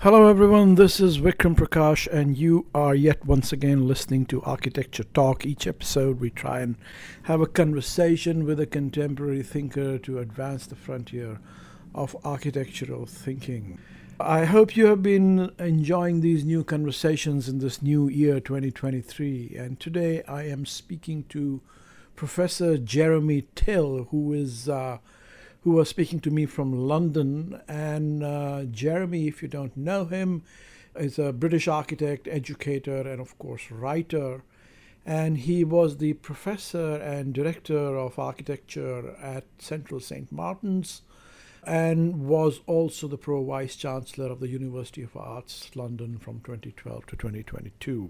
Hello everyone, this is Vikram Prakash and you are yet once again listening to Architecture Talk. Each episode we try and have a conversation with a contemporary thinker to advance the frontier of architectural thinking. I hope you have been enjoying these new conversations in this new year 2023, and today I am speaking to Professor Jeremy Till, who was speaking to me from London. And Jeremy, if you don't know him, is a British architect, educator, and of course writer. And he was the professor and director of architecture at Central St. Martin's and was also the Pro Vice Chancellor of the University of Arts, London from 2012 to 2022.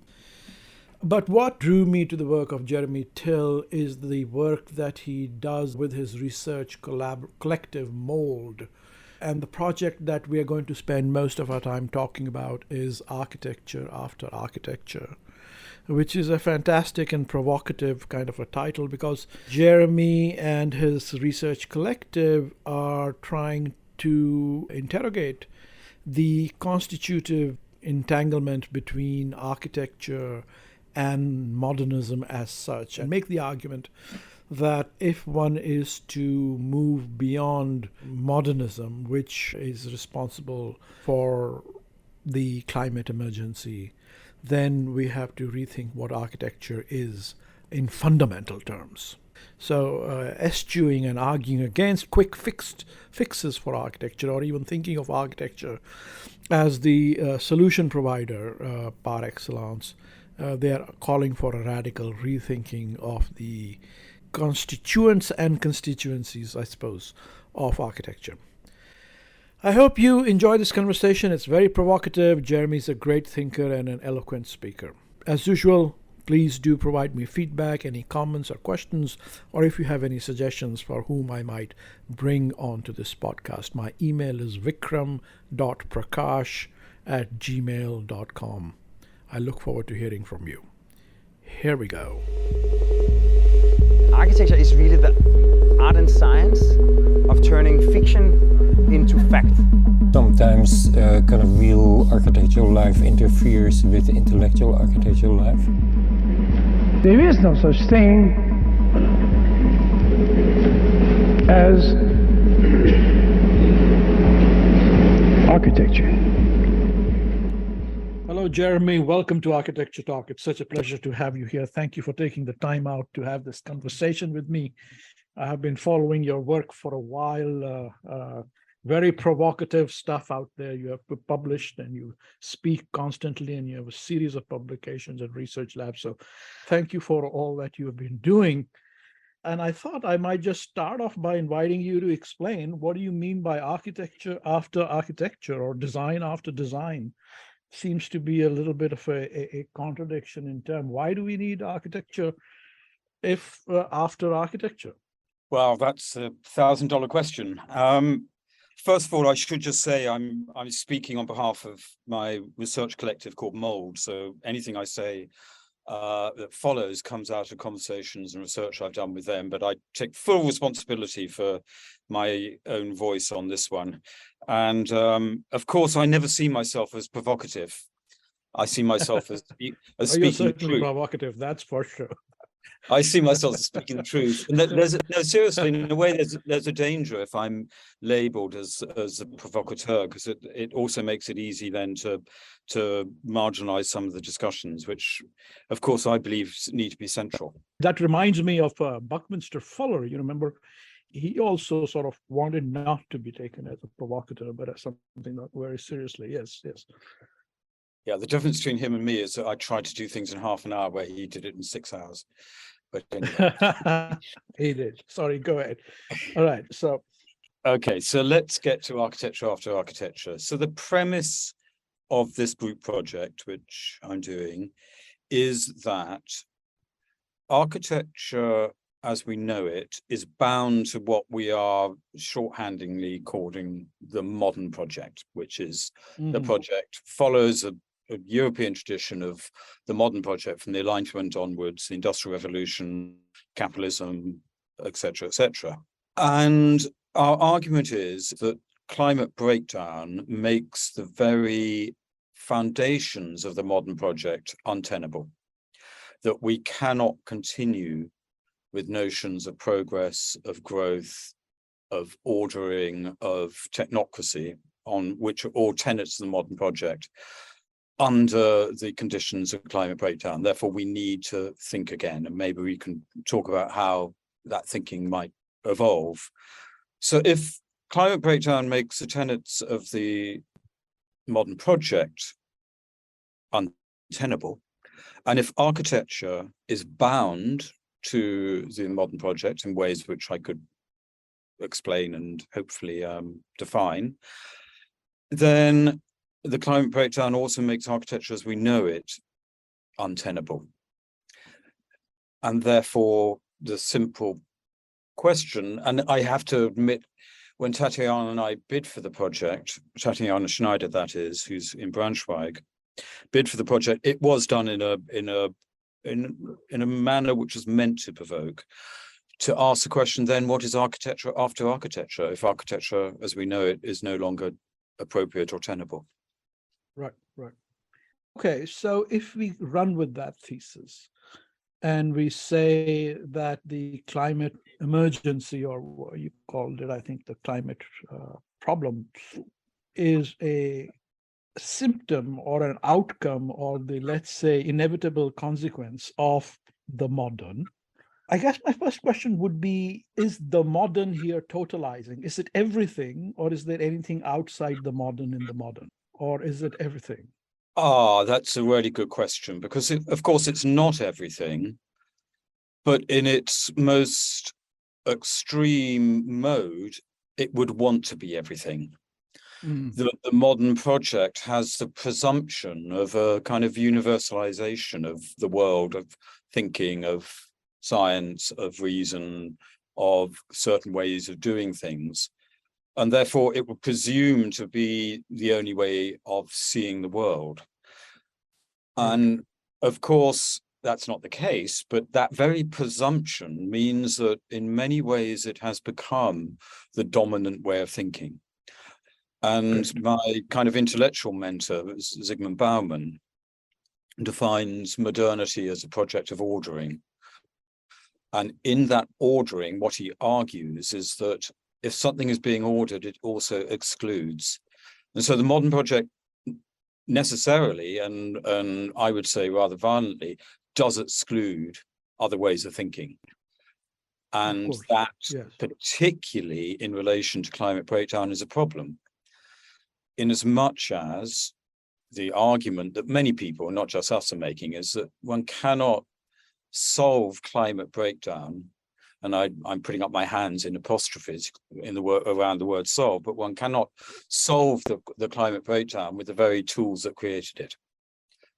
But what drew me to the work of Jeremy Till is the work that he does with his research collective MOULD. And the project that we are going to spend most of our time talking about is Architecture After Architecture, which is a fantastic and provocative kind of a title because Jeremy and his research collective are trying to interrogate the constitutive entanglement between architecture and modernism as such, and make the argument that if one is to move beyond modernism, which is responsible for the climate emergency, then we have to rethink what architecture is in fundamental terms. So eschewing and arguing against quick fixes for architecture, or even thinking of architecture as the solution provider par excellence, they are calling for a radical rethinking of the constituents and constituencies, I suppose, of architecture. I hope you enjoy this conversation. It's very provocative. Jeremy's a great thinker and an eloquent speaker. As usual, please do provide me feedback, any comments or questions, or if you have any suggestions for whom I might bring onto this podcast. My email is vikram.prakash@gmail.com. I look forward to hearing from you. Here we go. Architecture is really the art and science of turning fiction into fact. Sometimes kind of real architectural life interferes with intellectual architectural life. There is no such thing as architecture. Hello, Jeremy. Welcome to Architecture Talk. It's such a pleasure to have you here. Thank you for taking the time out to have this conversation with me. I have been following your work for a while. Very provocative stuff out there. You have published and you speak constantly, and you have a series of publications and research labs. So thank you for all that you have been doing. And I thought I might just start off by inviting you to explain, what do you mean by architecture after architecture, or design after design? Seems to be a little bit of a contradiction in term. Why do we need architecture if after architecture? Well, that's a $1,000 question. First of all, I should just say I'm speaking on behalf of my research collective called MOULD. So anything I say that follows comes out of conversations and research I've done with them, but I take full responsibility for my own voice on this one. And of course, I never see myself as provocative. I see myself as speaking the truth. Provocative, that's for sure. I see myself as speaking the truth. And seriously, in a way, there's a danger if I'm labelled as a provocateur, because it also makes it easy then to marginalise some of the discussions, which, of course, I believe need to be central. That reminds me of Buckminster Fuller. You remember, he also sort of wanted not to be taken as a provocateur, but as something not very seriously. Yes. Yeah, the difference between him and me is that I tried to do things in half an hour where he did it in 6 hours. But anyway. He did. Sorry, go ahead. All right. So. Okay, so let's get to Architecture After Architecture. So the premise of this group project, which I'm doing, is that architecture as we know it is bound to what we are shorthandingly calling the modern project, which is the project follows a European tradition of the modern project from the Enlightenment onwards, the Industrial Revolution, capitalism, etc., etc. And our argument is that climate breakdown makes the very foundations of the modern project untenable, that we cannot continue with notions of progress, of growth, of ordering, of technocracy, on which are all tenets of the modern project, under the conditions of climate breakdown. Therefore, we need to think again, and maybe we can talk about how that thinking might evolve. So if climate breakdown makes the tenets of the modern project untenable, and if architecture is bound to the modern project in ways which I could explain and hopefully define, then the climate breakdown also makes architecture as we know it untenable. And therefore, the simple question, and I have to admit, when Tatiana and I bid for the project, Tatiana Schneider, that is, who's in Braunschweig, bid for the project, it was done in a manner which was meant to provoke, to ask the question, then what is architecture after architecture, if architecture as we know it is no longer appropriate or tenable? Right, right. Okay, so if we run with that thesis and we say that the climate emergency, or what you called it, I think the climate problem, is a symptom or an outcome, or the, let's say, inevitable consequence of the modern, I guess my first question would be, is the modern here totalizing? Is it everything, or is there anything outside the modern in the modern? Or is it everything? Ah, that's a really good question, because of course it's not everything, but in its most extreme mode, it would want to be everything. The modern project has the presumption of a kind of universalization of the world, of thinking, of science, of reason, of certain ways of doing things. And therefore, it would presume to be the only way of seeing the world. And of course, that's not the case, but that very presumption means that in many ways it has become the dominant way of thinking. And my kind of intellectual mentor, Zygmunt Bauman, defines modernity as a project of ordering. And in that ordering, what he argues is that if something is being ordered, it also excludes. And so the modern project necessarily, and I would say rather violently, does exclude other ways of thinking. And that, particularly in relation to climate breakdown, is a problem. In as much as the argument that many people, not just us, are making is that one cannot solve climate breakdown, and I'm putting up my hands in apostrophes in the word around the word solve, but one cannot solve the climate breakdown with the very tools that created it.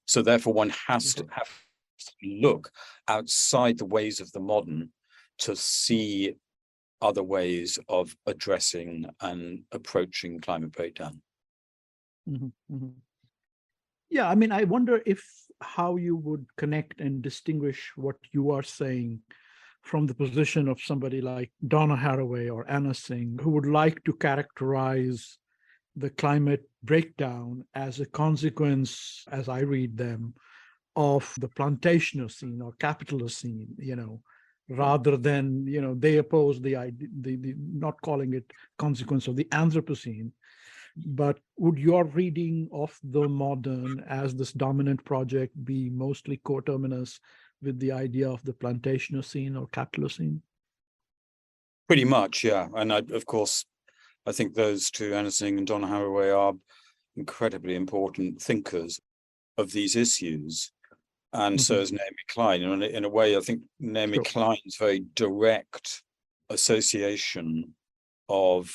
So therefore one has to look outside the ways of the modern to see other ways of addressing and approaching climate breakdown. Yeah, I mean, I wonder how you would connect and distinguish what you are saying from the position of somebody like Donna Haraway or Anna Singh, who would like to characterize the climate breakdown as a consequence, as I read them, of the Plantagenocene or capitalocene, rather than, they oppose the idea, the not calling it consequence of the Anthropocene. But would your reading of the modern as this dominant project be mostly coterminous with the idea of the Plantagenocene or capitalocene? Pretty much, yeah. And of course, I think those two, Anna Singh and Donna Haraway, are incredibly important thinkers of these issues. And so is Naomi Klein. And in a way, I think Naomi Klein's very direct association of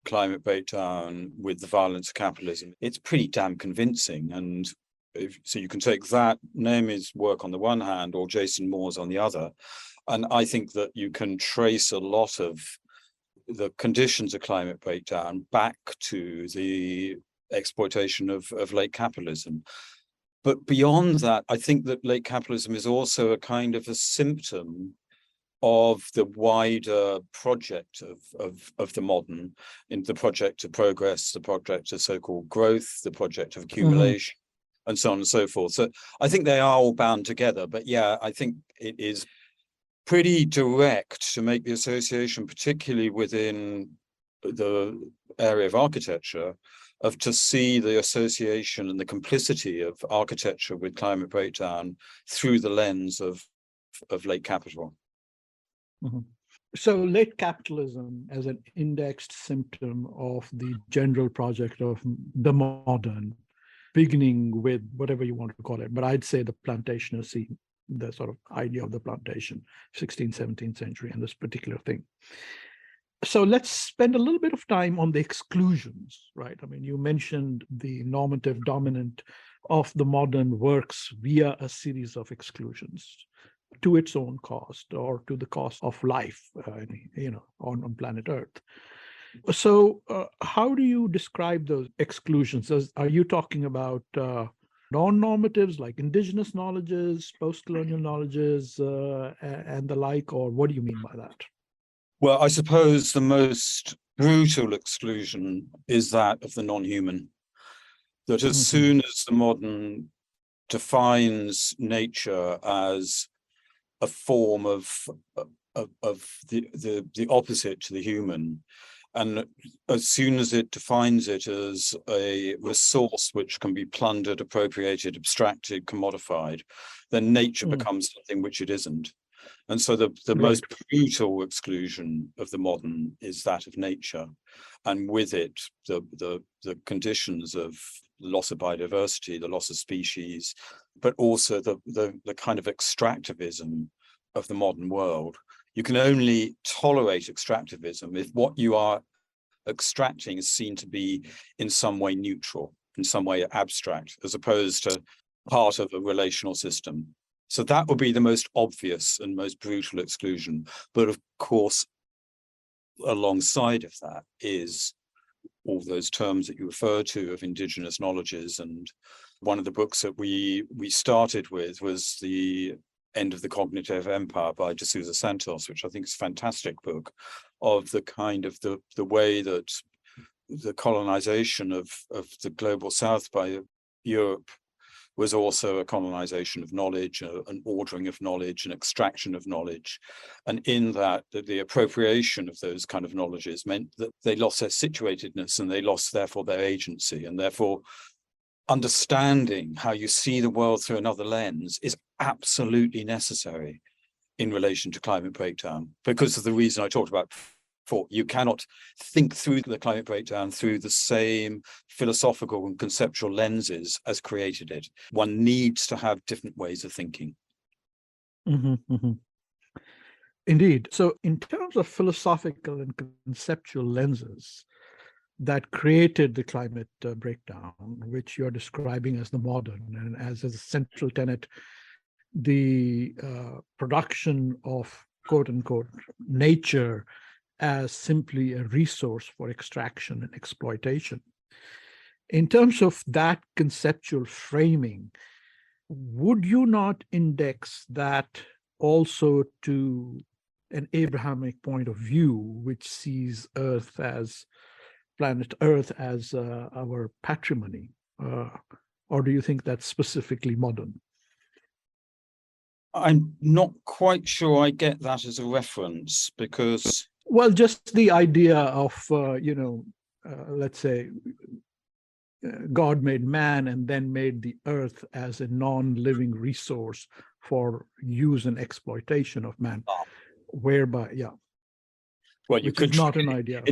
climate breakdown with the violence of capitalism, it's pretty damn convincing. And so you can take that, Naomi's work on the one hand, or Jason Moore's on the other. And I think that you can trace a lot of the conditions of climate breakdown back to the exploitation of late capitalism. But beyond that, I think that late capitalism is also a kind of a symptom of the wider project of the modern, in the project of progress, the project of so-called growth, the project of accumulation, and so on and so forth. So I think they are all bound together. But yeah, I think it is pretty direct to make the association, particularly within the area of architecture, of to see the association and the complicity of architecture with climate breakdown through the lens of late capital. So late capitalism as an indexed symptom of the general project of the modern, beginning with whatever you want to call it, but I'd say the plantationer scene, the sort of idea of the plantation, 16th, 17th century, and this particular thing. So let's spend a little bit of time on the exclusions, right? I mean, you mentioned the normative dominant of the modern works via a series of exclusions to its own cost or to the cost of life, on planet Earth. So how do you describe those exclusions? Are you talking about non-normatives like indigenous knowledges, post-colonial knowledges, and the like, or what do you mean by that? Well, I suppose the most brutal exclusion is that of the non-human. That as soon as the modern defines nature as a form of the opposite to the human, and as soon as it defines it as a resource which can be plundered, appropriated, abstracted, commodified, then nature becomes something which it isn't. And so the most brutal exclusion of the modern is that of nature, and with it the conditions of loss of biodiversity, the loss of species, but also the kind of extractivism of the modern world. You can only tolerate extractivism if what you are extracting is seen to be in some way neutral, in some way abstract, as opposed to part of a relational system. So that would be the most obvious and most brutal exclusion. But of course, alongside of that is all those terms that you refer to of indigenous knowledges. And one of the books that we started with was The End of the Cognitive Empire by De Souza Santos, which I think is a fantastic book of the kind of the way that the colonization of the global south by Europe was also a colonization of knowledge, an ordering of knowledge, an extraction of knowledge. And in that, the appropriation of those kind of knowledges meant that they lost their situatedness and they lost, therefore, their agency. And therefore, understanding how you see the world through another lens is absolutely necessary in relation to climate breakdown, because of the reason I talked about before. You cannot think through the climate breakdown through the same philosophical and conceptual lenses as created it. One needs to have different ways of thinking. Indeed. So in terms of philosophical and conceptual lenses that created the climate breakdown, which you're describing as the modern, and as a central tenet, the production of quote unquote nature as simply a resource for extraction and exploitation. In terms of that conceptual framing, would you not index that also to an Abrahamic point of view, which sees planet Earth as our patrimony? Or do you think that's specifically modern? I'm not quite sure I get that as a reference, because... Well, just the idea of, let's say, God made man and then made the earth as a non-living resource for use and exploitation of man, whereby, well, you could not an idea.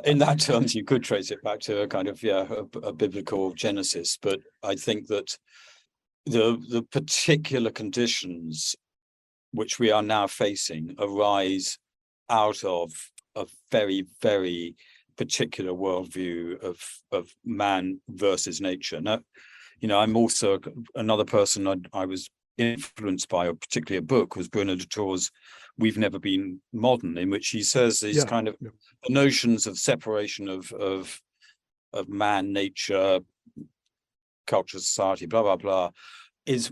In that terms, you could trace it back to a kind of, a biblical genesis. But I think that the particular conditions which we are now facing arise out of a very, very particular worldview of man versus nature. Now, I'm also another person I was influenced by, or particularly a book, was Bruno Latour's We've Never Been Modern, in which he says these kind of notions of separation of man, nature, culture, society, blah, blah, blah,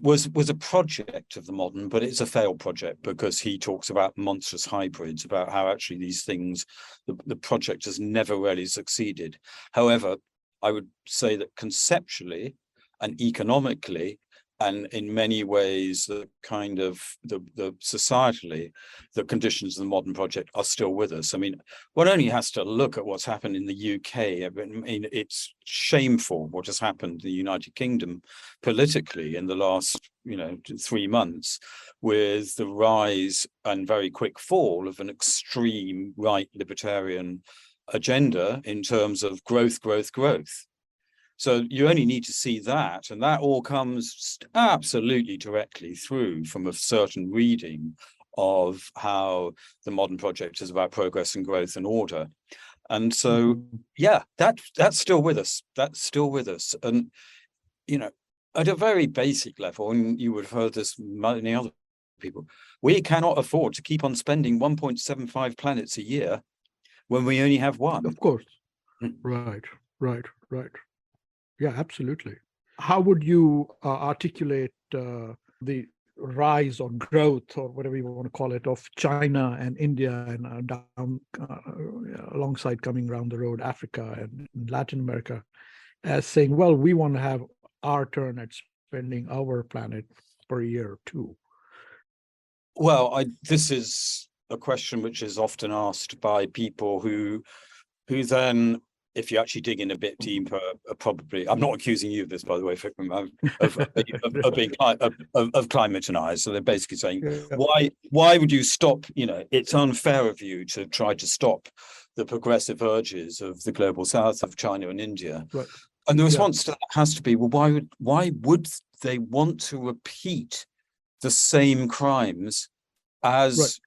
was a project of the modern, but it's a failed project because he talks about monstrous hybrids, about how actually these things, the project has never really succeeded. However, I would say that conceptually and economically, and in many ways, the kind of the societally, the conditions of the modern project are still with us. I mean, one only has to look at what's happened in the UK. I mean, it's shameful what has happened in the United Kingdom politically in the last, 3 months, with the rise and very quick fall of an extreme right libertarian agenda in terms of growth, growth, growth. So you only need to see that, and that all comes absolutely directly through from a certain reading of how the modern project is about progress and growth and order. And so, yeah, that's still with us. That's still with us. And, at a very basic level, and you would have heard this from many other people, we cannot afford to keep on spending 1.75 planets a year when we only have one. Of course. Right. Yeah, absolutely. How would you articulate the rise or growth, or whatever you want to call it, of China and India and down alongside coming around the road, Africa and Latin America, as saying, well, we want to have our turn at spending our planet per year too? Well, this is a question which is often asked by people who then, if you actually dig in a bit deeper, probably, I'm not accusing you of this, by the way, Vikram, of climatonized. So they're basically saying, why would you stop? It's unfair of you to try to stop the progressive urges of the global south of China and India. Right. And the response to that has to be, well, why would they want to repeat the same crimes as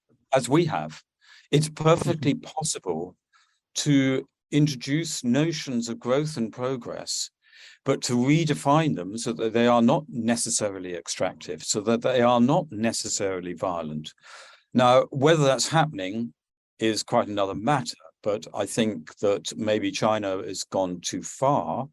we have? It's perfectly possible to introduce notions of growth and progress, but to redefine them so that they are not necessarily extractive, so that they are not necessarily violent. Now, whether that's happening is quite another matter, but I think that maybe China has gone too far,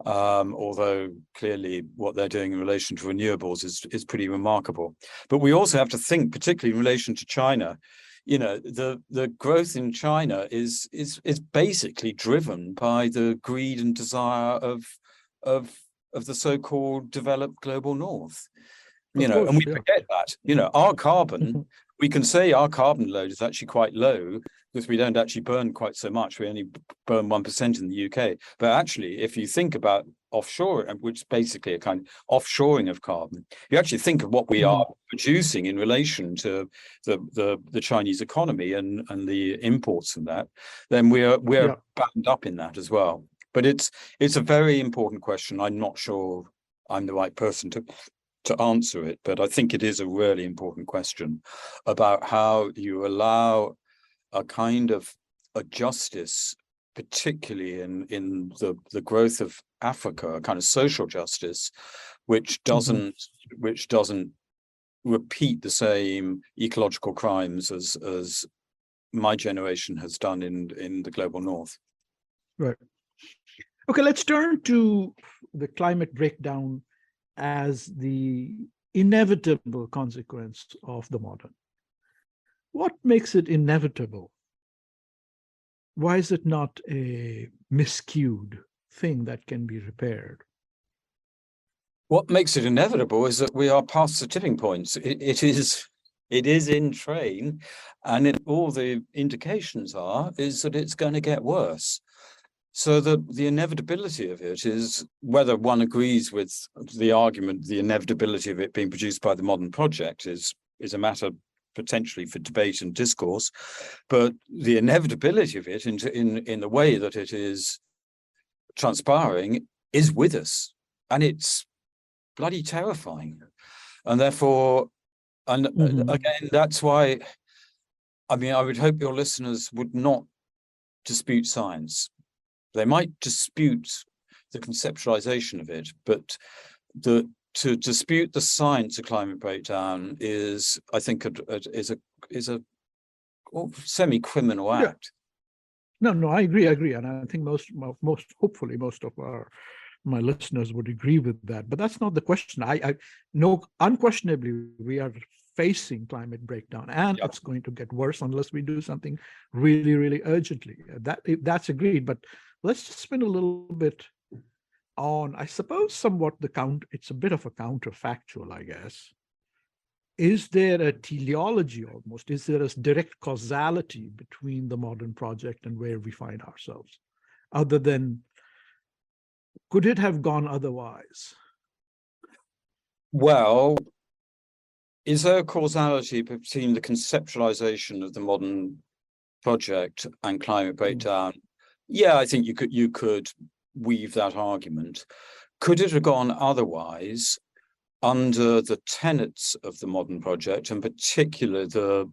although clearly what they're doing in relation to renewables is pretty remarkable. But we also have to think, particularly in relation to China, the growth in China is basically driven by the greed and desire of the so-called developed global north. And we forget that. Our carbon, we can say our carbon load is actually quite low because we don't actually burn quite so much. We only burn 1% in the UK. But actually, if you think about offshore, which is basically a kind of offshoring of carbon, you actually think of what we are producing in relation to the Chinese economy and the imports from that, then we're bound up in that as well. But it's a very important question. I'm not sure I'm the right person to answer it, but I think it is a really important question about how you allow a kind of a justice, particularly in the growth of Africa, a kind of social justice, which doesn't repeat the same ecological crimes as my generation has done in the global north. Right. Okay, let's turn to the climate breakdown as the inevitable consequence of the modern. What makes it inevitable? Why is it not a miscued thing that can be repaired? What makes it inevitable is that we are past the tipping points. It is in train, and all the indications is that it's going to get worse. So the inevitability of it is, whether one agrees with the argument, the inevitability of it being produced by the modern project is a matter potentially for debate and discourse, but the inevitability of it in the way that it is transpiring is with us, and it's bloody terrifying. And therefore, again, that's why, I mean, I would hope your listeners would not dispute science. They might dispute the conceptualization of it, but to dispute the science of climate breakdown is, I think, is a semi-criminal act. No, I agree, and I think most hopefully most of our my listeners would agree with that. But that's not the question. I know unquestionably we are facing climate breakdown, and Yep. it's going to get worse unless we do something really, really urgently. That's agreed. But let's just spend a little bit on, I suppose, somewhat it's a bit of a counterfactual, I guess. Is there a teleology almost? Is there a direct causality between the modern project and where we find ourselves? Other than, could it have gone otherwise? Well, is there a causality between the conceptualization of the modern project and climate breakdown? Yeah, I think you could weave that argument. Could it have gone otherwise under the tenets of the modern project, in particular the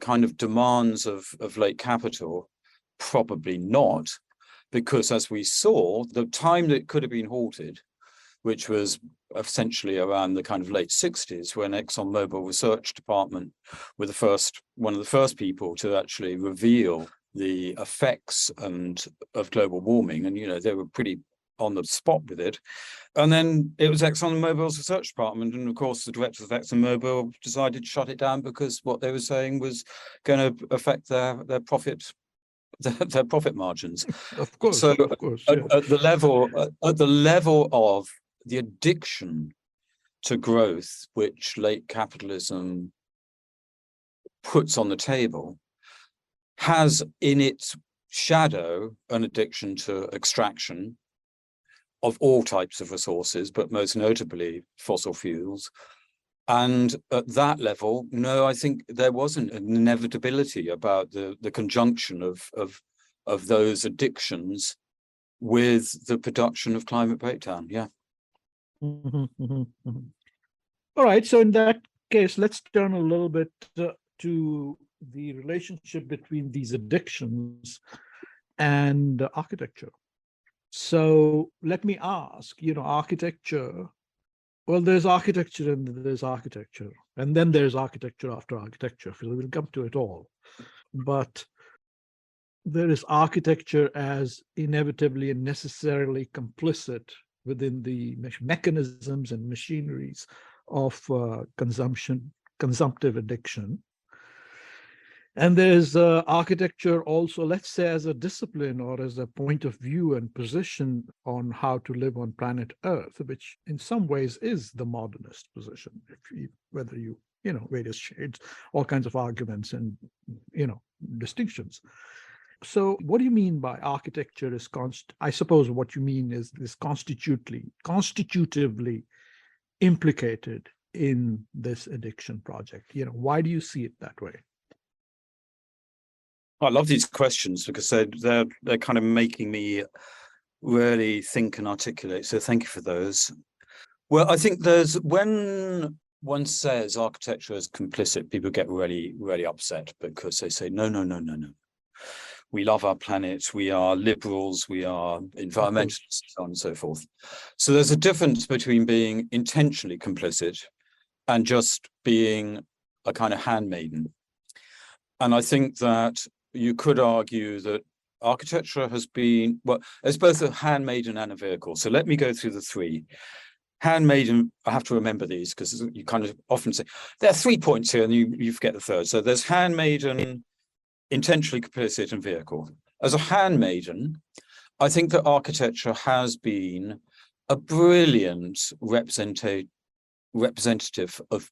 kind of demands of late capital? Probably not, because as we saw, the time that it could have been halted, which was essentially around the kind of late 60s, when ExxonMobil Research Department were one of the first people to actually reveal the effects of global warming, and they were pretty on the spot with it. And then it was ExxonMobil's research department, and of course the directors of ExxonMobil decided to shut it down because what they were saying was going to affect their profit margins. Of course, So of course. at, Yeah. at the level of the addiction to growth which late capitalism puts on the table, has in its shadow an addiction to extraction of all types of resources, but most notably fossil fuels. And at that level, no, I think there was an inevitability about the conjunction of those addictions with the production of climate breakdown. Yeah. Mhm, mhm, mhm. All right. So in that case, let's turn a little bit to the relationship between these addictions and architecture. So let me ask, architecture, well, there's architecture and there's architecture, and then there's architecture after architecture. So we'll come to it all. But there is architecture as inevitably and necessarily complicit within the mechanisms and machineries of consumptive addiction. And there's architecture also, let's say, as a discipline or as a point of view and position on how to live on planet Earth, which in some ways is the modernist position, whether you various shades, all kinds of arguments and, distinctions. So what do you mean by architecture is I suppose what you mean is constitutively implicated in this addiction project? Why do you see it that way? I love these questions because they're kind of making me really think and articulate. So thank you for those. Well, I think when one says architecture is complicit, people get really, really upset because they say, no. We love our planet. We are liberals. We are environmentalists, so on and so forth. So there's a difference between being intentionally complicit and just being a kind of handmaiden. And I think that you could argue that architecture has been, well, it's both a handmaiden and a vehicle. So let me go through the three. Handmaiden, I have to remember these because you kind of often say, there are 3 points here and you forget the third. So there's handmaiden, intentionally complicit, and vehicle. As a handmaiden, I think that architecture has been a brilliant representative of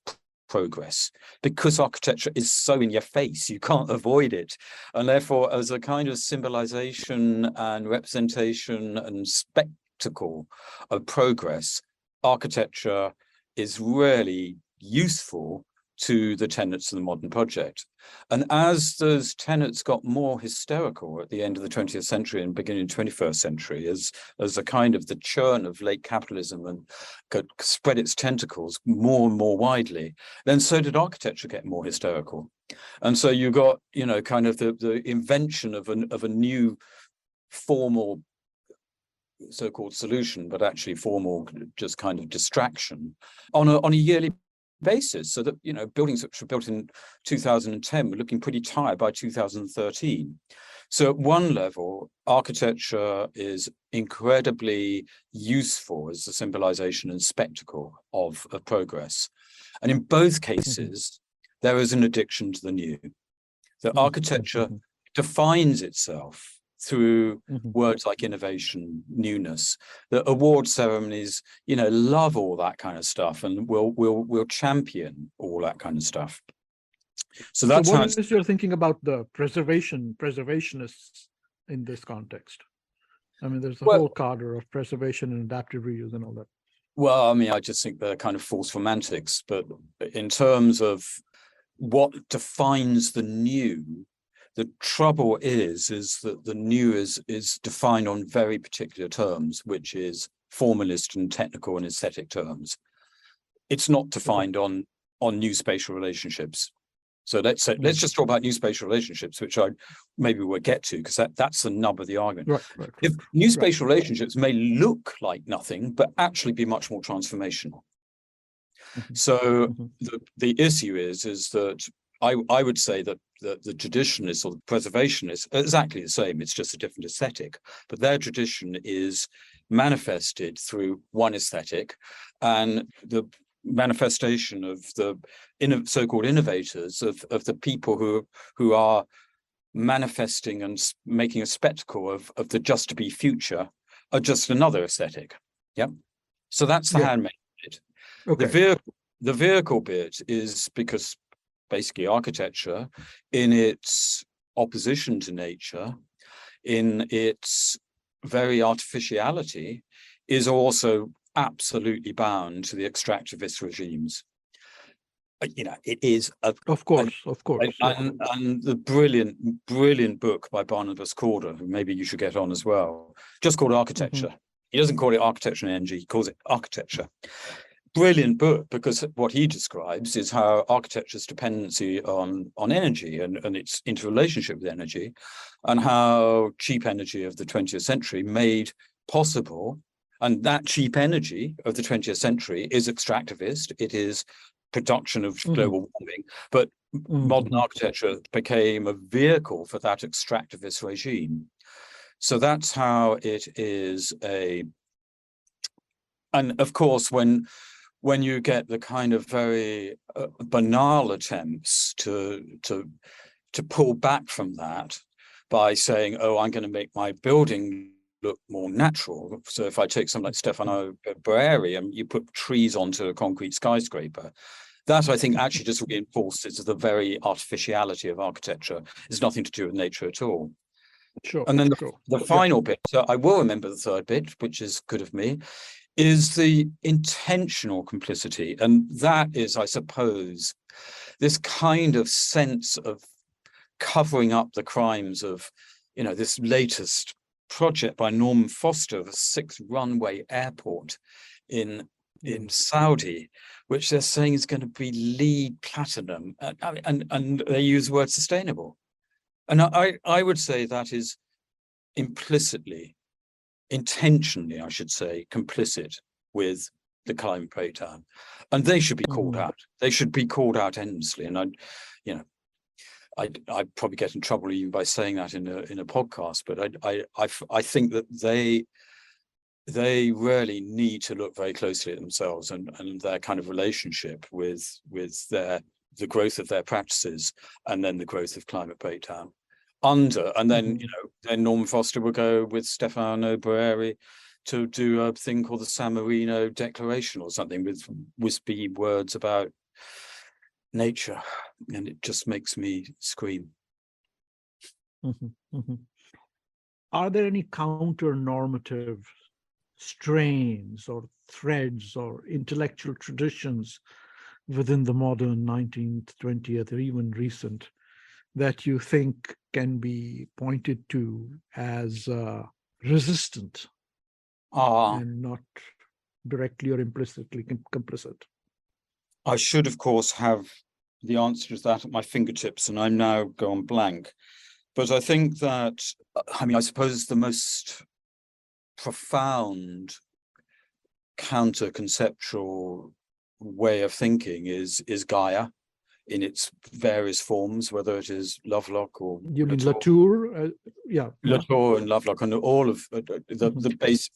progress, because architecture is so in your face, you can't avoid it. And therefore, as a kind of symbolization and representation and spectacle of progress, architecture is really useful to the tenets of the modern project. And as those tenets got more hysterical at the end of the 20th century and beginning of the 21st century, as a kind of the churn of late capitalism and could spread its tentacles more and more widely, then so did architecture get more hysterical. And so you got, kind of the invention of a new formal so-called solution, but actually formal just kind of distraction on a yearly basis, so that buildings which were built in 2010 were looking pretty tired by 2013. So at one level, architecture is incredibly useful as a symbolization and spectacle of progress. And in both cases, there is an addiction to the new. The architecture defines itself through words like innovation, newness. The award ceremonies, you know, love all that kind of stuff, and will champion all that kind of stuff. So that's what is your thinking about the preservationists in this context? I mean, there's a whole cadre of preservation and adaptive reuse and all that. Well, I mean, I just think they're kind of false romantics, but in terms of what defines the new, the trouble is that the new is defined on very particular terms, which is formalist and technical and aesthetic terms. It's not defined on new spatial relationships. So let's just talk about new spatial relationships, which maybe we'll get to, because that's the nub of the argument. Right. If new spatial relationships may look like nothing, but actually be much more transformational. So the issue is that I would say that the traditionalists or the preservationists are exactly the same. It's just a different aesthetic, but their tradition is manifested through one aesthetic, and the manifestation of the so-called innovators, of the people who are manifesting and making a spectacle of the just to be future, are just another aesthetic. Yeah. So that's the handmade bit. Okay. The vehicle bit is because basically architecture, in its opposition to nature, in its very artificiality, is also absolutely bound to the extractivist regimes. You know, it is of course. And the brilliant book by Barnabas Corder, who maybe you should get on as well, just called Architecture. He doesn't call it architecture and energy, he calls it architecture. Brilliant book, because what he describes is how architecture's dependency on energy and its interrelationship with energy, and how cheap energy of the 20th century made possible, and that cheap energy of the 20th century is extractivist, it is production of global warming, but modern architecture became a vehicle for that extractivist regime. So that's how it is and of course, when you get the kind of very banal attempts to pull back from that by saying, oh, I'm going to make my building look more natural. So if I take something like Stefano Boeri and you put trees onto a concrete skyscraper, that I think actually just reinforces the very artificiality of architecture. It's nothing to do with nature at all. Sure. And then the final bit, so I will remember the third bit, which is good of me, is the intentional complicity. And that is, I suppose, this kind of sense of covering up the crimes of, you know, this latest project by Norman Foster of a 6 runway airport in Saudi, which they're saying is going to be LEED platinum, and they use the word sustainable. And I would say that is implicitly, intentionally, I should say, complicit with the climate breakdown, and they should be called out. They should be called out endlessly. And I'd probably get in trouble even by saying that in a podcast, but I think that they really need to look very closely at themselves and their kind of relationship with the growth of their practices, and then the growth of climate breakdown. And then then Norman Foster will go with Stefano Boeri to do a thing called the San Marino Declaration or something with wispy words about nature, and it just makes me scream. Are there any counter-normative strains or threads or intellectual traditions within the modern 19th, 20th, or even recent that you think can be pointed to as resistant and not directly or implicitly complicit? I should, of course, have the answer to that at my fingertips, and I'm now gone blank. But I think that, I mean, I suppose the most profound counter-conceptual way of thinking is Gaia, in its various forms, whether it is Lovelock or You mean Latour? Yeah. Latour and Lovelock, and all of the base,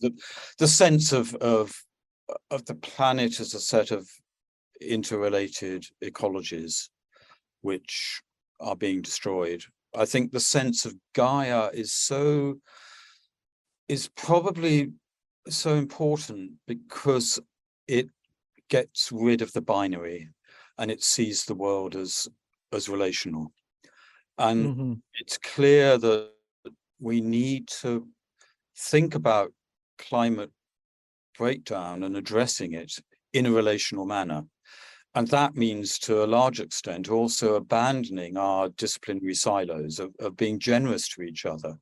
the sense of the planet as a set of interrelated ecologies which are being destroyed. I think the sense of Gaia is probably so important because it gets rid of the binary and it sees the world as relational. And it's clear that we need to think about climate breakdown and addressing it in a relational manner. And that means, to a large extent, also abandoning our disciplinary silos, of being generous to each other,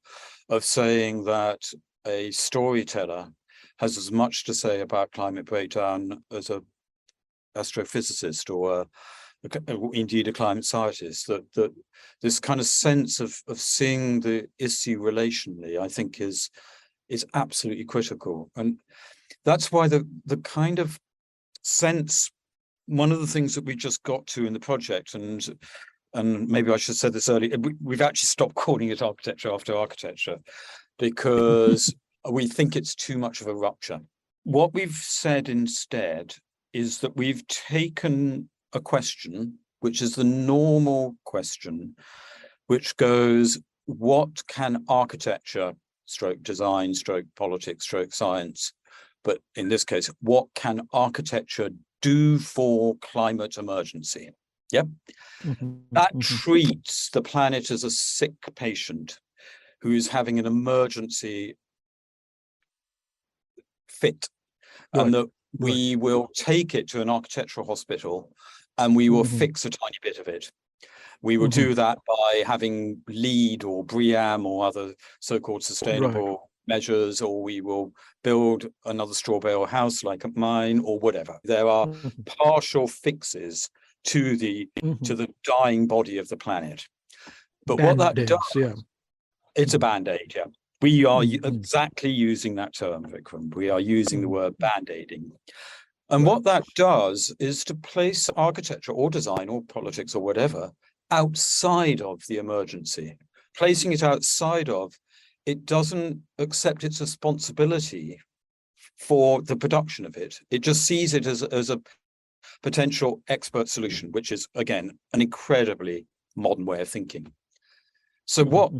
of saying that a storyteller has as much to say about climate breakdown as an astrophysicist or indeed a climate scientist. That this kind of sense of seeing the issue relationally, I think, is absolutely critical. And that's why the kind of sense, one of the things that we just got to in the project, and maybe I should have said this earlier, we've actually stopped calling it architecture after architecture because we think it's too much of a rupture. What we've said instead is that we've taken a question, which is the normal question, which goes, what can architecture, stroke design, stroke politics, stroke science, but in this case, what can architecture do for climate emergency? Yep. That treats the planet as a sick patient who is having an emergency fit, and that we will take it to an architectural hospital and we will fix a tiny bit of it. We will do that by having LEED or BREEAM or other so-called sustainable measures, or we will build another straw bale house like mine, or whatever. There are partial fixes to the dying body of the planet. But what that does, it's a band-aid, yeah. We are exactly using that term, Vikram. We are using the word band-aiding. And what that does is to place architecture or design or politics or whatever outside of the emergency. Placing it outside of, it doesn't accept its responsibility for the production of it. It just sees it as a potential expert solution, which is, again, an incredibly modern way of thinking. So what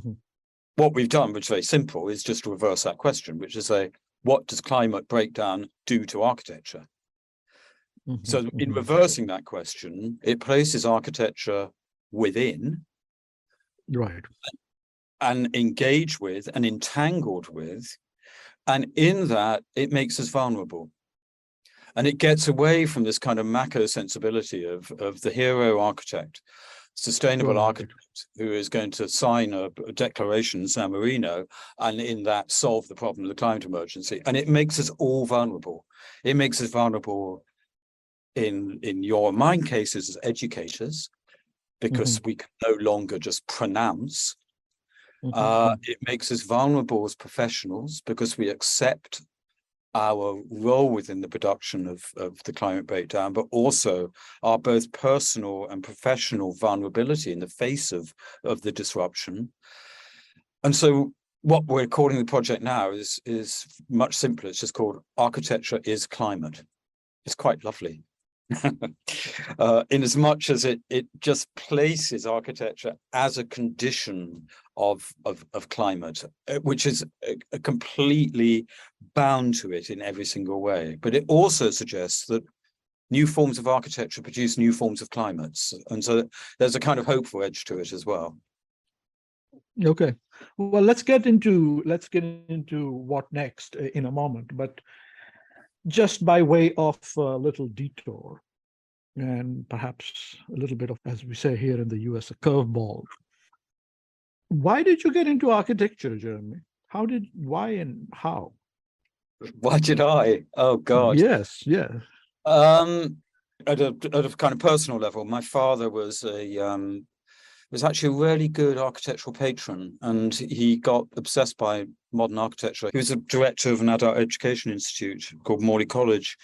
we've done, which is very simple, is just to reverse that question, which is say, what does climate breakdown do to architecture? So in reversing that question, it places architecture within, and engaged with and entangled with, and in that it makes us vulnerable. And it gets away from this kind of macro sensibility of the hero architect, sustainable architect, who is going to sign a declaration in San Marino and in that solve the problem of the climate emergency. And it makes us all vulnerable. It makes us vulnerable in your and mine cases as educators, because we can no longer just pronounce. It makes us vulnerable as professionals because we accept our role within the production of the climate breakdown, but also our both personal and professional vulnerability in the face of the disruption. And so what we're calling the project now is much simpler. It's just called Architecture is Climate. It's quite lovely. In as much as it just places architecture as a condition of climate, which is completely bound to it in every single way. But it also suggests that new forms of architecture produce new forms of climates. And so there's a kind of hopeful edge to it as well. Okay, well, let's get into what next in a moment, but just by way of a little detour, and perhaps a little bit of, as we say here in the US, a curveball. Why did you get into architecture, Jeremy? Why and how? Why did I? Oh, God. Yes, yeah. At a kind of personal level, my father was actually a really good architectural patron, and he got obsessed by modern architecture. He was a director of an adult education institute called Morley College.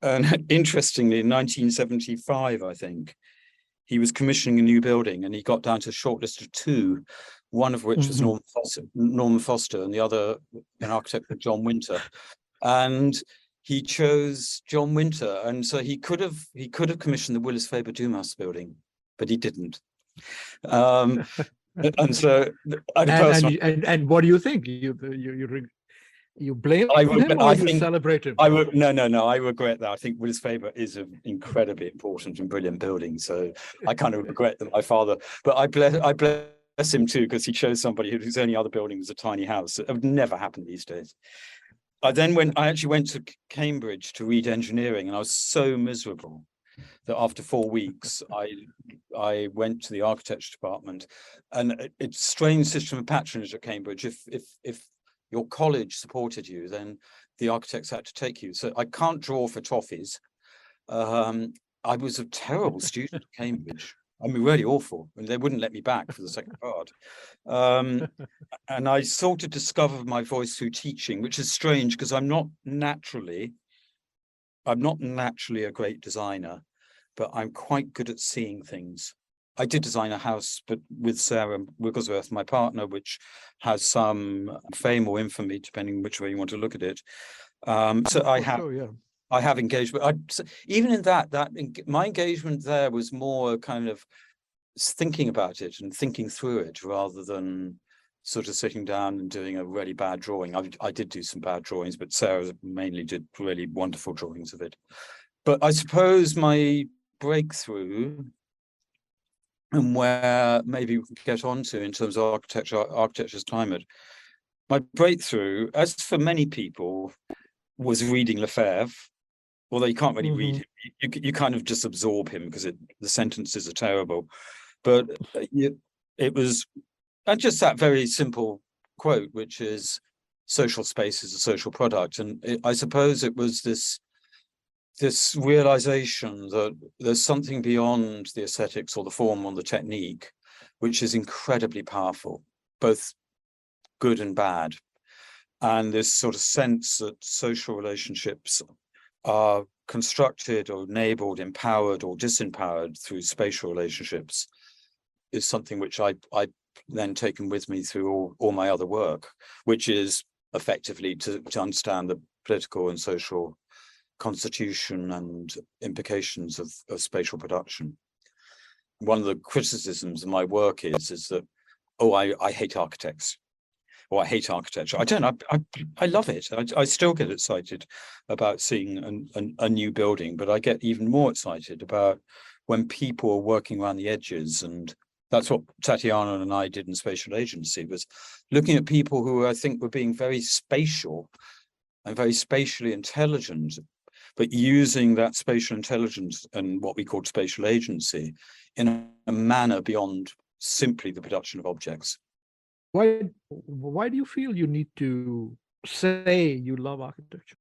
And interestingly, in 1975, I think, he was commissioning a new building, and he got down to a short list of 2, one of which was Norman Foster, and the other an architect called John Winter. And he chose John Winter, and so he could have commissioned the Willis Faber Dumas building, but he didn't. And so, and what do you think? You blame him, or you celebrate him? No. I regret that. I think Willis Faber is an incredibly important and brilliant building, so I kind of regret that my father. But I bless him too, because he chose somebody whose only other building was a tiny house. It would never happen these days. I actually went to Cambridge to read engineering, and I was so miserable that after 4 weeks, I went to the architecture department, and it's a strange system of patronage at Cambridge. If your college supported you, then the architects had to take you. So I can't draw for toffees. I was a terrible student at Cambridge. I mean, really awful. And they wouldn't let me back for the second part. And I sort of discovered my voice through teaching, which is strange because I'm not naturally a great designer, but I'm quite good at seeing things. I did design a house, but with Sarah Wigglesworth, my partner, which has some fame or infamy, depending which way you want to look at it. So I have engagement. Even in my engagement there was more kind of thinking about it and thinking through it, rather than sort of sitting down and doing a really bad drawing. I did do some bad drawings, but Sarah mainly did really wonderful drawings of it. But I suppose my breakthrough, and where maybe we can get on to in terms of architecture's climate, my breakthrough, as for many people, was reading Lefebvre. Although you can't really read him, you kind of just absorb him because the sentences are terrible. But it was, and just that very simple quote, which is, social space is a social product. And I suppose it was this realization that there's something beyond the aesthetics or the form or the technique, which is incredibly powerful, both good and bad. And this sort of sense that social relationships are constructed or enabled, empowered or disempowered through spatial relationships is something which I then taken with me through all my other work, which is effectively to understand the political and social constitution and implications of spatial production. One of the criticisms of my work is that, I hate architects, or I hate architecture. I don't. I love it. I still get excited about seeing a new building, but I get even more excited about when people are working around the edges. And that's what Tatiana and I did in Spatial Agency, was looking at people who I think were being very spatial and very spatially intelligent, but using that spatial intelligence and what we called spatial agency in a manner beyond simply the production of objects. Why do you feel you need to say you love architecture?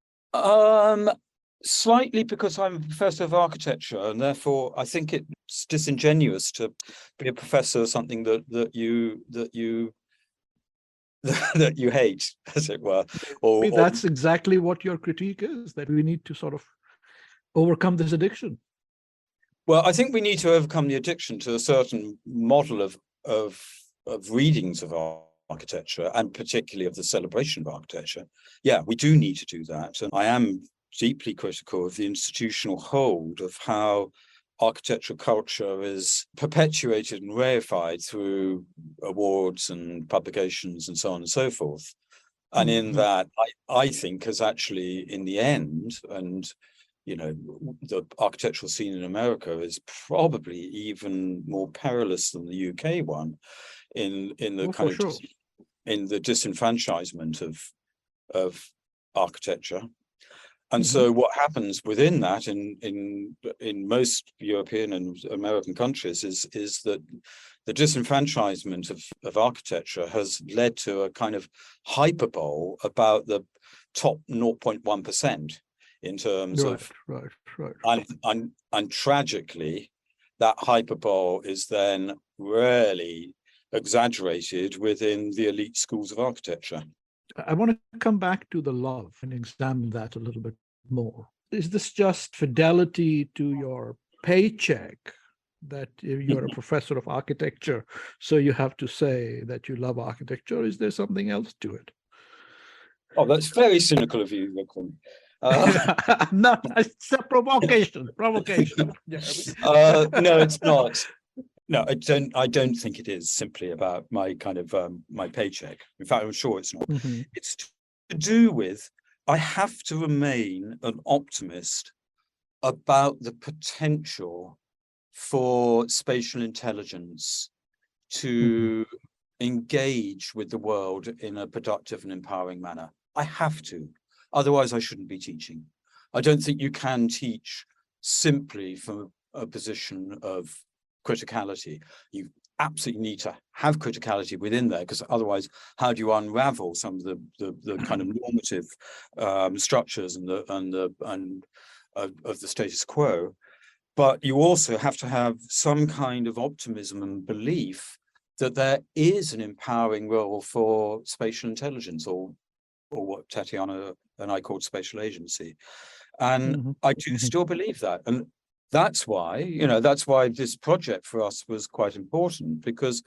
Slightly because I'm a professor of architecture, and therefore I think it's disingenuous to be a professor of something that you hate, as it were. Or that's exactly what your critique is, that we need to sort of overcome this addiction. Well, I think we need to overcome the addiction to a certain model of readings of architecture, and particularly of the celebration of architecture. Yeah, we do need to do that. And I am deeply critical of the institutional hold of how architectural culture is perpetuated and reified through awards and publications and so on and so forth. And in that, I think has actually, in the end, and the architectural scene in America is probably even more perilous than the UK one in the in the disenfranchisement of architecture. And so what happens within that in most European and American countries is that the disenfranchisement of architecture has led to a kind of hyperbole about the top 0.1% in terms of and tragically that hyperbole is then rarely exaggerated within the elite schools of architecture. I want to come back to the love and examine that a little bit more. Is this just fidelity to your paycheck, that you're a professor of architecture, so you have to say that you love architecture? Is there something else to it? Oh, that's very cynical of you, Vikram. No, it's a provocation. Provocation. No, it's not. No, I don't think it is simply about my kind of my paycheck. In fact, I'm sure it's not. Mhm. It's to do with, I have to remain an optimist about the potential for spatial intelligence to engage with the world in a productive and empowering manner. I have to, otherwise I shouldn't be teaching. I don't think you can teach simply from a position of criticality. You absolutely need to have criticality within there, because otherwise, how do you unravel some of the kind of normative structures and of the status quo? But you also have to have some kind of optimism and belief that there is an empowering role for spatial intelligence, or what Tatiana and I called spatial agency. And I do still believe that. And that's why, that's why this project for us was quite important, because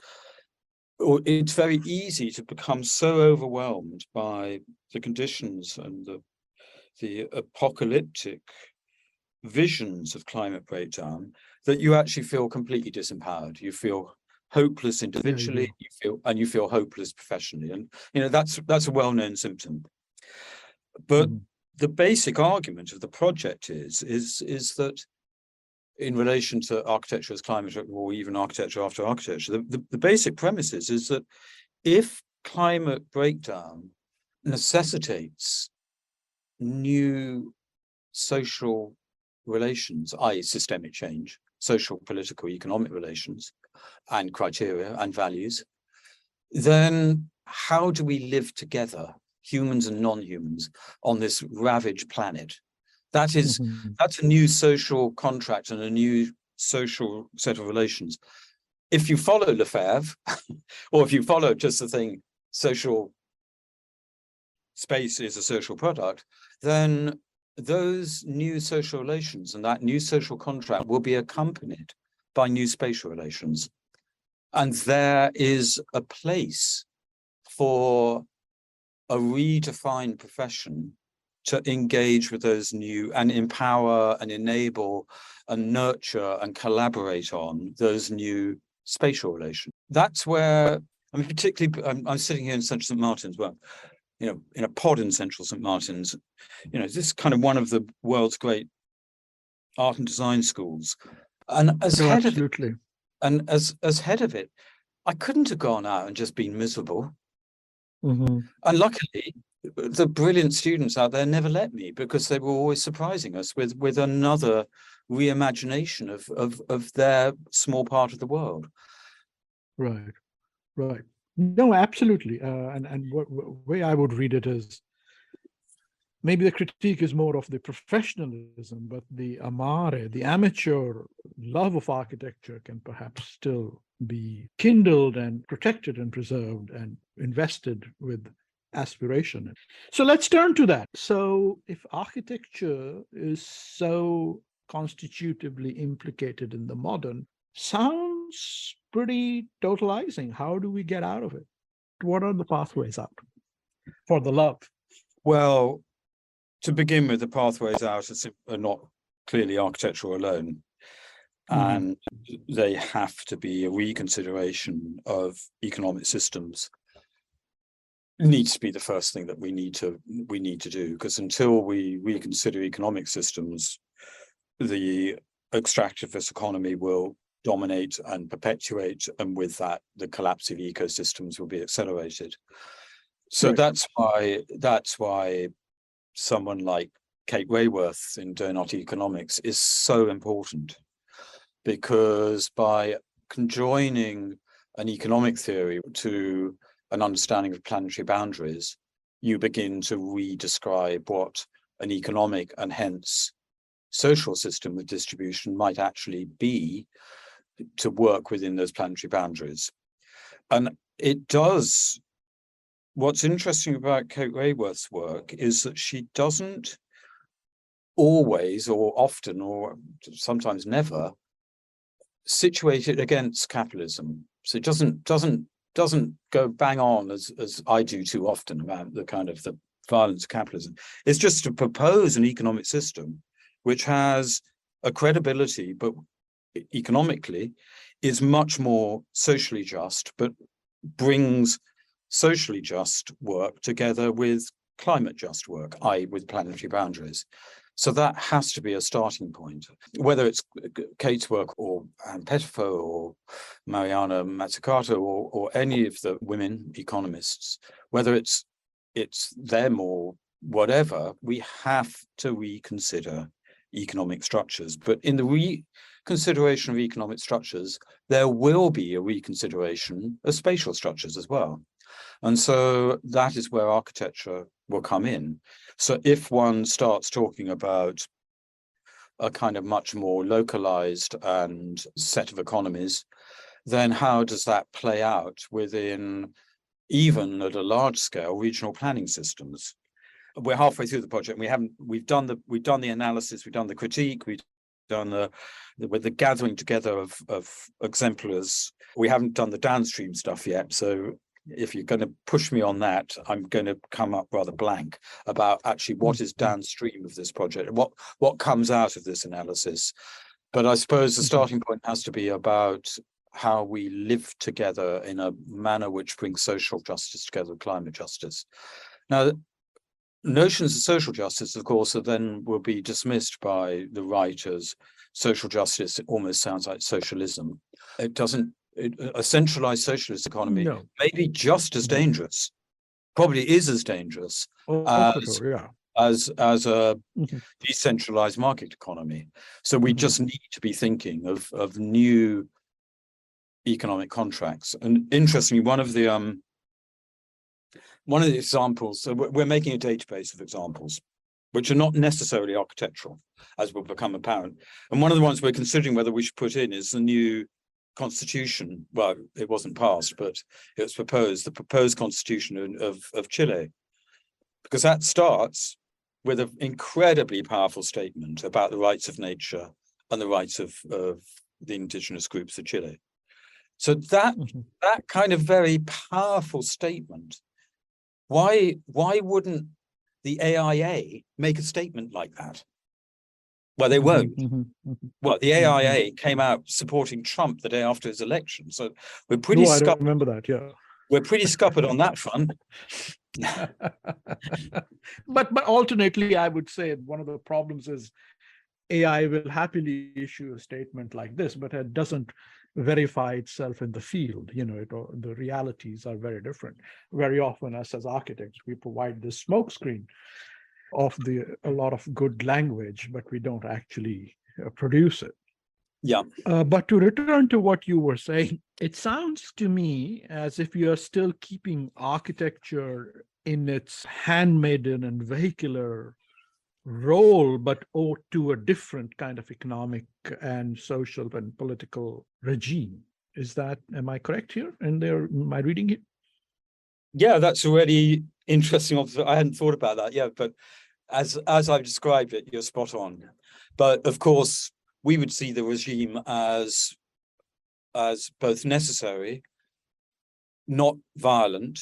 it's very easy to become so overwhelmed by the conditions and the apocalyptic visions of climate breakdown that you actually feel completely disempowered. You feel hopeless individually, you feel hopeless professionally, and that's a well-known symptom. But the basic argument of the project is that in relation to architecture as climate, or even architecture after architecture, the basic premise is that if climate breakdown necessitates new social relations, i.e. systemic change, social, political, economic relations, and criteria and values, then how do we live together, humans and non-humans, on this ravaged planet? That's a new social contract and a new social set of relations. If you follow Lefebvre, or if you follow just the thing, social space is a social product, then those new social relations and that new social contract will be accompanied by new spatial relations. And there is a place for a redefined profession to engage with those new and empower and enable and nurture and collaborate on those new spatial relations. That's where, I mean, particularly, I'm sitting here in Central St. Martin's, well, in a pod in Central St. Martin's, this is kind of one of the world's great art and design schools. And as head of it, and as head of it, I couldn't have gone out and just been miserable. And luckily, the brilliant students out there never let me, because they were always surprising us with another reimagination of their small part of the world. Right. No, absolutely. And what way I would read it is, maybe the critique is more of the professionalism, but the amare, the amateur love of architecture can perhaps still be kindled and protected and preserved and invested with aspiration. So let's turn to that. So if architecture is so constitutively implicated in the modern, sounds pretty totalizing. How do we get out of it? What are the pathways out for the love? Well, to begin with, the pathways out are not clearly architectural alone. And they have to be a reconsideration of economic systems. It needs to be the first thing that we need to do, because until we reconsider economic systems, the extractivist economy will dominate and perpetuate, and with that, the collapse of ecosystems will be accelerated. So that's why someone like Kate Raworth in Donut Economics is so important, because by conjoining an economic theory to an understanding of planetary boundaries, you begin to redescribe what an economic and hence social system of distribution might actually be to work within those planetary boundaries. And it does. What's interesting about Kate Raworth's work is that she doesn't always, or often, or sometimes never, situated against capitalism. So it doesn't go bang on as I do too often about the kind of the violence of capitalism. It's just to propose an economic system which has a credibility, but economically is much more socially just, but brings socially just work together with climate just work, i.e. with planetary boundaries. So that has to be a starting point, whether it's Kate's work or Pettifo or Mariana Mazzucato or any of the women economists, whether it's them or whatever, we have to reconsider economic structures. But in the reconsideration of economic structures, there will be a reconsideration of spatial structures as well. And so that is where architecture will come in. So if one starts talking about a kind of much more localized and set of economies, then how does that play out within, even at a large scale, regional planning systems? We're halfway through the project. We've done the analysis, we've done the critique, we've done with the gathering together of exemplars. We haven't done the downstream stuff yet. So if you're going to push me on that, I'm going to come up rather blank about actually what is downstream of this project, what comes out of this analysis. But I suppose the starting point has to be about how we live together in a manner which brings social justice together with climate justice. Now, notions of social justice, of course, then will be dismissed by the right as social justice. It almost sounds like socialism. It doesn't. A centralized socialist economy may be just as dangerous, probably is as dangerous as a decentralized market economy. So we just need to be thinking of new economic contracts. And interestingly, one of the examples, so we're making a database of examples, which are not necessarily architectural, as will become apparent. And one of the ones we're considering whether we should put in is the new constitution. Well, it wasn't passed, but it was proposed, the proposed constitution of Chile, because that starts with an incredibly powerful statement about the rights of nature and the rights of the indigenous groups of Chile. So that kind of very powerful statement, why wouldn't the AIA make a statement like that? Well, they won't. Well, the AIA came out supporting Trump the day after his election. So we're pretty I don't remember that, yeah. We're pretty scuppered on that front. But alternately, I would say one of the problems is AI will happily issue a statement like this, but it doesn't verify itself in the field. You know, the realities are very different. Very often, us as architects, we provide this smokescreen of a lot of good language, but we don't actually produce it. Yeah. But to return to what you were saying, it sounds to me as if you are still keeping architecture in its handmaiden and vehicular role, but to a different kind of economic and social and political regime. Am I correct here? Am I reading it? Yeah, that's already interesting. I hadn't thought about that. Yeah, but as I've described it, you're spot on. But of course, we would see the regime as both necessary, not violent,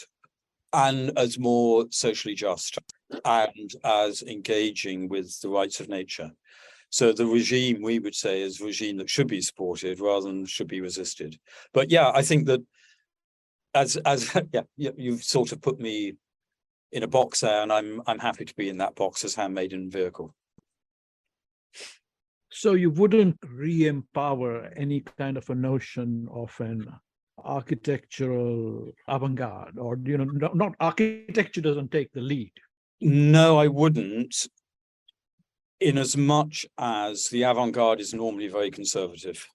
and as more socially just, and as engaging with the rights of nature. So the regime, we would say, is a regime that should be supported rather than should be resisted. But yeah, I think that you've sort of put me in a box there, and I'm happy to be in that box as handmaiden vehicle. So you wouldn't re-empower any kind of a notion of an architectural avant-garde, or not architecture doesn't take the lead. No, I wouldn't, in as much as the avant-garde is normally very conservative.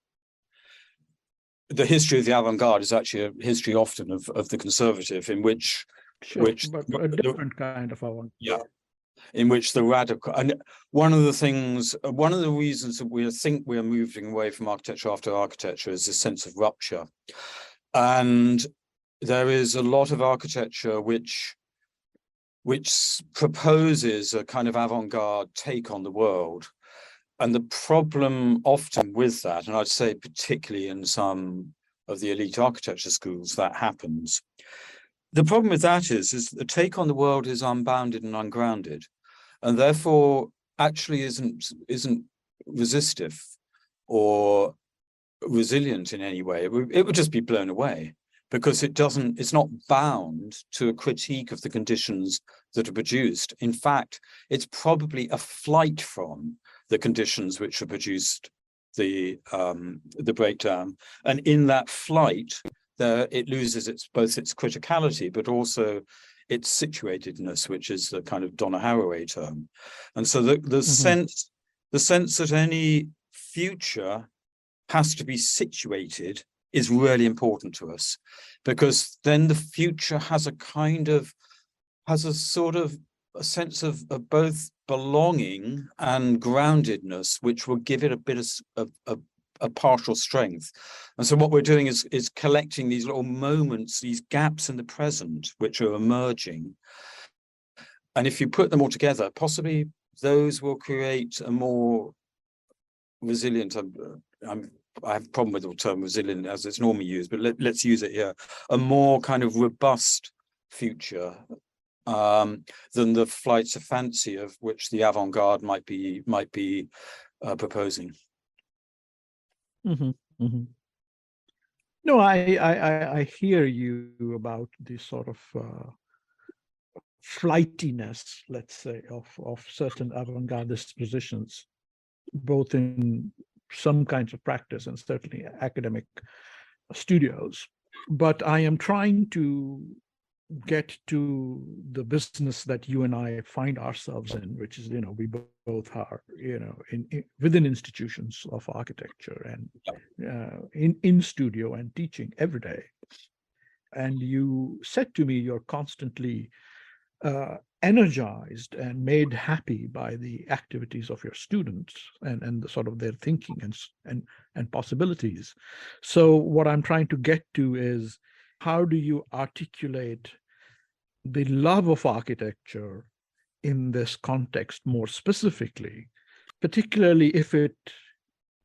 The history of the avant-garde is actually a history often of the conservative, in which but a different kind of avant-garde. Yeah, in which the radical, and one of the reasons that we think we are moving away from architecture after architecture is this sense of rupture. And there is a lot of architecture which proposes a kind of avant-garde take on the world. And the problem often with that, and I'd say particularly in some of the elite architecture schools, that happens. The problem with that is the take on the world is unbounded and ungrounded, and therefore actually isn't resistive or resilient in any way. It would just be blown away, because it's not bound to a critique of the conditions that are produced. In fact, it's probably a flight from the conditions which have produced the breakdown. And in that flight, it loses both its criticality, but also its situatedness, which is the kind of Donna Haraway term. And so the sense that any future has to be situated is really important to us, because then the future has a sense of both belonging and groundedness, which will give it a bit of a partial strength. And so what we're doing is collecting these little moments, these gaps in the present, which are emerging. And if you put them all together, possibly those will create a more resilient, I have a problem with the term resilient as it's normally used, but let's use it here, a more kind of robust future than the flights of fancy of which the avant-garde might be proposing. No, I hear you about the sort of flightiness, let's say, of certain avant-gardist positions, both in some kinds of practice and certainly academic studios. But I am trying to get to the business that you and I find ourselves in, which is, we both are, within institutions of architecture and in studio and teaching every day. And you said to me, you're constantly energized and made happy by the activities of your students and the sort of their thinking and possibilities. So what I'm trying to get to is, how do you articulate the love of architecture in this context more specifically, particularly if it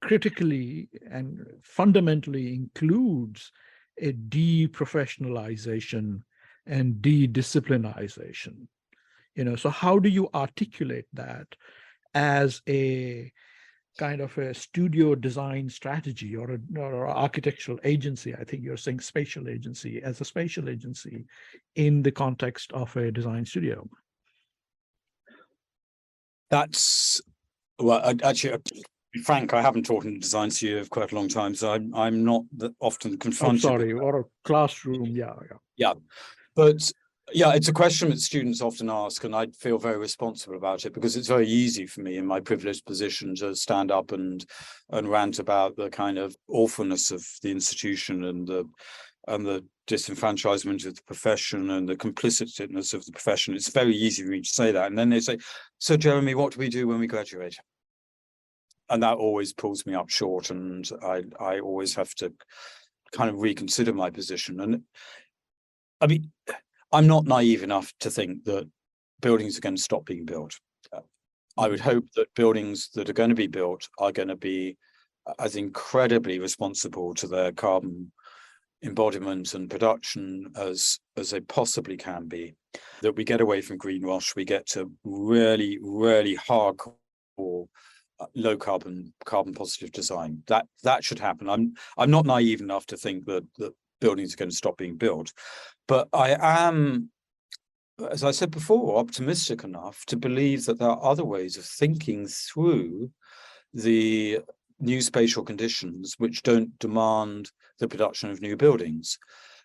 critically and fundamentally includes a deprofessionalization and de-disciplinization? So how do you articulate that as a kind of a studio design strategy or architectural agency? I think you're saying spatial agency, as a spatial agency in the context of a design studio. That's, well, actually, Frank, I haven't taught in a design studio for quite a long time, so I'm not often confronted. Or a classroom, yeah. But yeah, it's a question that students often ask, and I feel very responsible about it, because it's very easy for me in my privileged position to stand up and rant about the kind of awfulness of the institution and the disenfranchisement of the profession and the complicitness of the profession. It's very easy for me to say that. And then they say, so Jeremy, what do we do when we graduate? And that always pulls me up short, and I always have to kind of reconsider my position. And I mean, I'm not naive enough to think that buildings are going to stop being built. I would hope that buildings that are going to be built are going to be as incredibly responsible to their carbon embodiment and production as they possibly can be, that we get away from greenwash, we get to really, really hardcore low carbon positive design. That should happen. I'm not naive enough to think that buildings are going to stop being built, but I am, as I said before, optimistic enough to believe that there are other ways of thinking through the new spatial conditions which don't demand the production of new buildings,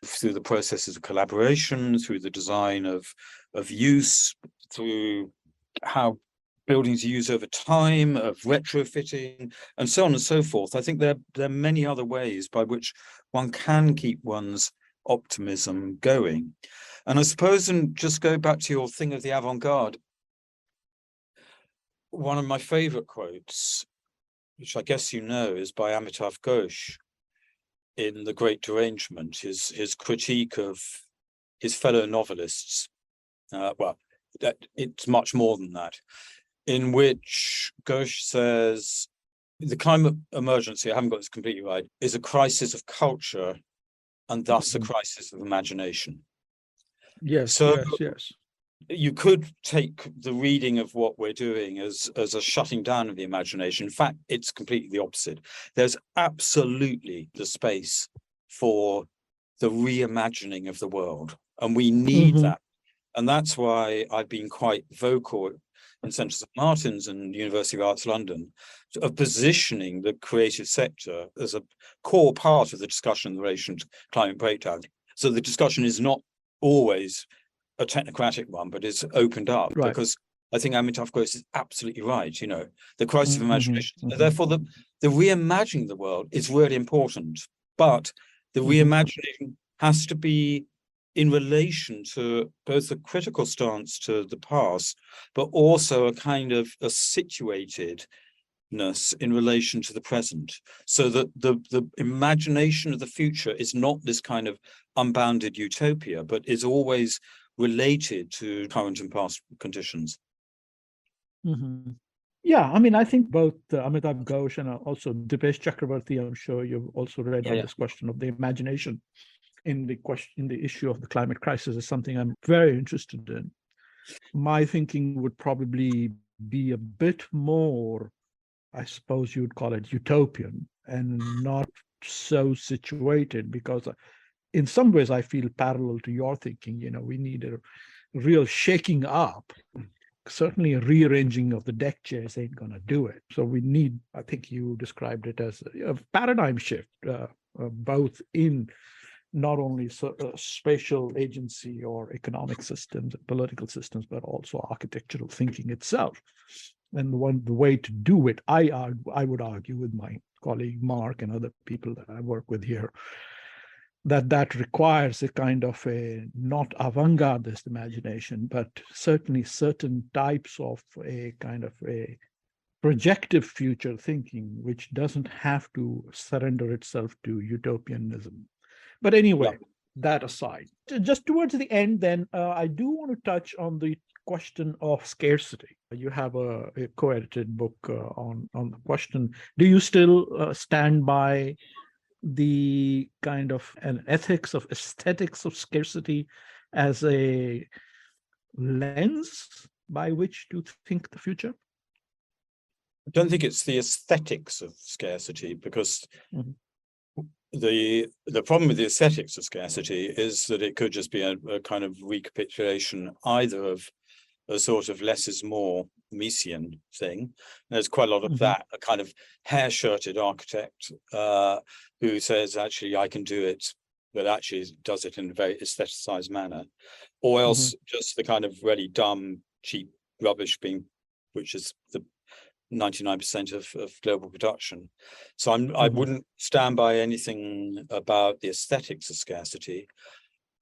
through the processes of collaboration, through the design of use, through how buildings are used over time, of retrofitting, and so on and so forth. I think there are many other ways by which one can keep one's optimism going. And I suppose, and just go back to your thing of the avant-garde, one of my favorite quotes, which I guess you know, is by Amitav Ghosh in The Great Derangement, his critique of his fellow novelists. Well, it's much more than that. in which Ghosh says the climate emergency, I haven't got this completely right, is a crisis of culture and thus a crisis of imagination. Yes, So yes. you could take the reading of what we're doing as a shutting down of the imagination. In fact, it's completely the opposite. There's absolutely the space for the reimagining of the world, and we need that. And that's why I've been quite vocal in Central St Martin's and University of Arts London of positioning the creative sector as a core part of the discussion in relation to climate breakdown. So the discussion is not always a technocratic one, but is opened up, because I think Amitav Ghosh is absolutely right. You know, the crisis of imagination. Therefore, the reimagining the world is really important, but the reimagining has to be in relation to both a critical stance to the past, but also a kind of a situatedness in relation to the present, so that the imagination of the future is not this kind of unbounded utopia, but is always related to current and past conditions. Yeah, I mean, I think both Amitav Ghosh and also Dipesh Chakrabarty, I'm sure you've also read on this question of the imagination in the issue of the climate crisis, is something I'm very interested in. My thinking would probably be a bit more, I suppose you'd call it utopian, and not so situated, because in some ways I feel parallel to your thinking. You know, we need a real shaking up. Certainly a rearranging of the deck chairs ain't going to do it. So we need, I think you described it as a paradigm shift, both in not only spatial agency or economic systems and political systems, but also architectural thinking itself. And the way to do it, I would argue with my colleague Mark and other people that I work with here, that requires a kind of a not avant-gardist imagination, but certainly certain types of a kind of a projective future thinking, which doesn't have to surrender itself to utopianism. But anyway, that aside, just towards the end, then I do want to touch on the question of scarcity. You have a co-edited book on the question. Do you still stand by the kind of an ethics of aesthetics of scarcity as a lens by which to think the future? I don't think it's the aesthetics of scarcity, because the problem with the aesthetics of scarcity is that it could just be a kind of recapitulation either of a sort of less is more Misesian thing. There's quite a lot of that, a kind of hair-shirted architect who says, actually, I can do it, but actually does it in a very aestheticized manner, or else just the kind of really dumb, cheap rubbish which is the 99% of global production. So I wouldn't stand by anything about the aesthetics of scarcity.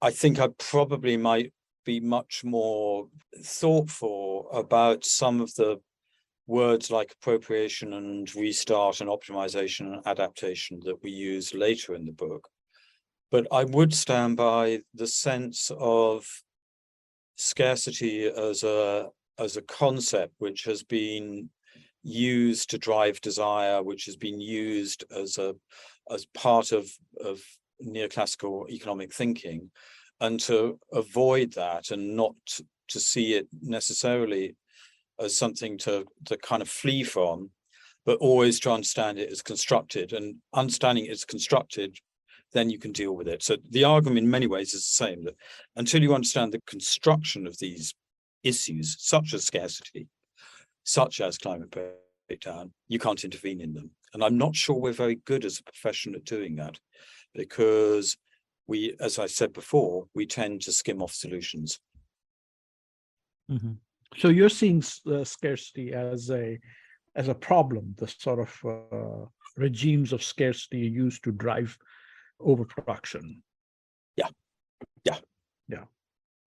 I think I probably might be much more thoughtful about some of the words like appropriation and restart and optimization and adaptation that we use later in the book. But I would stand by the sense of scarcity as a concept which has been used to drive desire, which has been used as part of neoclassical economic thinking, and to avoid that and not to see it necessarily as something to kind of flee from, but always to understand it as constructed, and understanding it's constructed, then you can deal with it. So the argument in many ways is the same, that until you understand the construction of these issues, such as scarcity, such as climate breakdown, you can't intervene in them. And I'm not sure we're very good as a profession at doing that, because we, as I said before, we tend to skim off solutions. So you're seeing scarcity as a problem, the sort of regimes of scarcity used to drive overproduction. Yeah.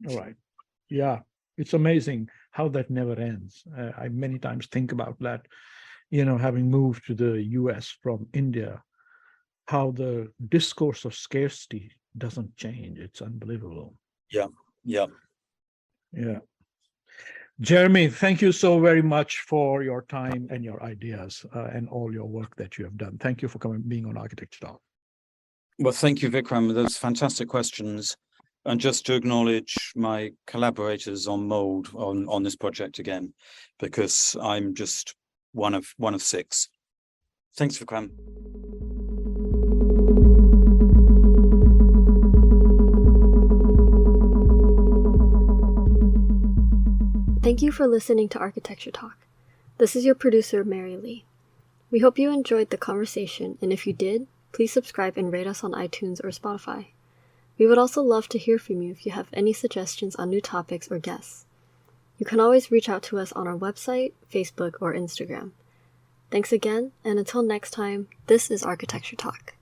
All right. Yeah. It's amazing how that never ends. I many times think about that, you know, having moved to the US from India, how the discourse of scarcity doesn't change. It's unbelievable. Yeah. Jeremy, thank you so very much for your time and your ideas and all your work that you have done. Thank you for being on Architecture Talk. Well, thank you, Vikram. Those fantastic questions. And just to acknowledge my collaborators on MOULD on this project again, because I'm just one of 6. Thanks, Vikram. Thank you for listening to Architecture Talk. This is your producer, Mary Lee. We hope you enjoyed the conversation, and if you did, please subscribe and rate us on iTunes or Spotify. We would also love to hear from you if you have any suggestions on new topics or guests. You can always reach out to us on our website, Facebook, or Instagram. Thanks again, and until next time, this is Architecture Talk.